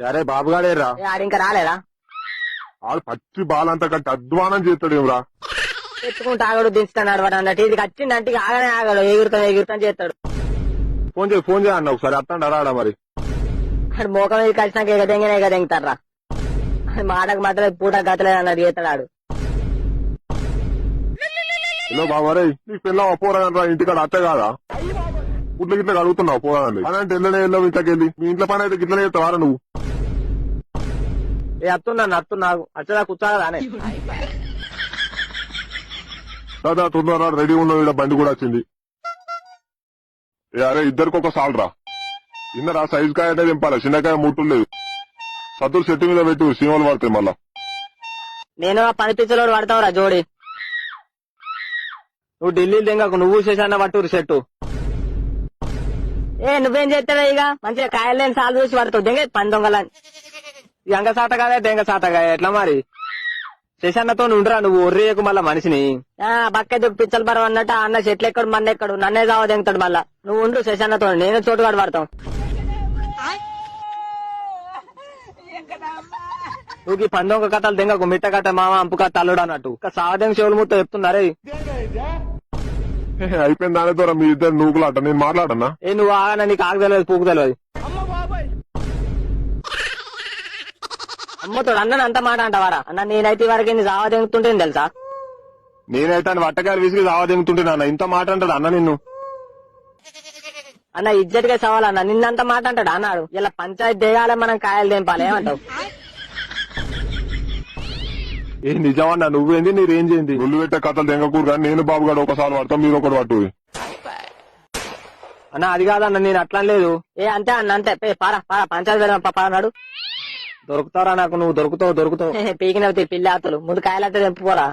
అరే బాబుగాడేరా ఆడు ఇంకా రాలేదా? ఆడు పచ్చి బాలంతా కట్టి అధ్వానం చేస్తాడు ఏమరా. ఎత్తుకుంటూ ఆగడు దించుతాడు వాడు అన్నట్టు. ఇది వచ్చిందంటే ఆగనే ఆగడు, ఎగురుతాం చేస్తాడు. ఫోన్ చేయ అన్న ఒకసారి అత్తండి రాడా మరి. ఆడు మోకం మీద కలిసినాక ఎగదెంగినా ఎగదెంగుతారా. మాటకు మాత్రం పూట గతలేదు అన్నట్టు చేస్తాడు ఆడు. హలో బాబారే నీకు పిల్లవా పోరాగా ఇంటికాడ అత్త కాదా? పుట్ల గిట్ల అడుగుతున్నావు పోరాదండి పని అంటే వెళ్ళనే వెళ్ళావు ఇంట్లోకెళ్ళి. మీ ఇంట్లో పని అయితే గిట్లనే చేస్తావారా నువ్వు? ఏ అత్తున్నాను అత్తున్నావు అచ్చదా కూర్చోదానే. దాదా తొందర రెడీ ఉన్నావు, ఇక్కడ బండి కూడా వచ్చింది. అరే ఇద్దరికి ఒక సాల్ రా. ఇన్నరా సైజ్ కాయ అంటే దింపాలి, చిన్నకాయ ముట్టులు లేదు. సత్తులు చెట్టు మీద పెట్టు, సీమలు పడతాయి మళ్ళా. నేను ఆ పని పిచ్చలోడు పడతావురా జోడి. నువ్వు ఢిల్లీ దింగకు, నువ్వు చేశాన పట్టురు చెట్టు. ఏ నువ్వేం చేస్తావే ఇక మంచిగా కాయలు లేని సాలు చూసి పడతావు దెంగ పని దొంగలని. ఎంగ సాత కాదే దెంగ సాత కాయ ఎట్లా మరి? శశాన్నతో ఉండరా నువ్వు ఒర్రేయకు మళ్ళా మనిషిని. బక్కె పిచ్చలు బరం అన్నట్టు అన్న చెట్లు ఎక్కడు మన్న ఎక్కడు నన్నే జావ దెంగుతాడు మళ్ళా. నువ్వు ఉండు శశాన్నతో, నేను చోటుగాడు పడతాం. నువ్వు ఈ పందొంగ కథలు దెంగకు, మిట్ట కథ మామ అంపు కథ అల్లుడు అన్నట్టు. సావదెంగ చెవులు మొత్తం చెప్తున్నారే. అయిపోయింది దాని ద్వారా మీ ఇద్దరు నూకులాట. నేను మాట్లాడన్నా? ఏ నువ్వు ఆగనా, నీకు ఆకు తెలియదు పూకు తెలియదు. అమ్మతోడు అన్న అంత మాట అంటావారా? అన్న నేనైతే వరకు జావ దెంగుతుంటే తెలుసా. నేనైతే వట్టకాయలు విసిగి జావ దింగుతుంటున్నా. ఇంత మాట అంటాడు అన్న నిన్ను? అన్న ఇజ్జతిగా సవాలన్న, నిన్నంత మాట అంటాడు అన్నాడు. ఇలా పంచాయతీ దిగాలే మనం కాయలు దింపాలి ఏమంటావు? ఏ నిజమన్నా నువ్వేంది నీరేం చేయండి? నువ్వు పెట్టే కథలు దెంగకూరు కానీ నేను బాబుగాడు ఒకసారి పడతాం, మీరు ఒకటి పట్టు. అన్న అది కాదన్న, నేను అట్లా లేదు. ఏ అంతే అన్న అంతే, పారా పారా పంచాయతీ పారాడు. దొరుకుతారా నాకు? నువ్వు దొరుకుతావు పీకినవి పిల్లి ఆతలు ముందు కాయలైతే తెంపుకోరా.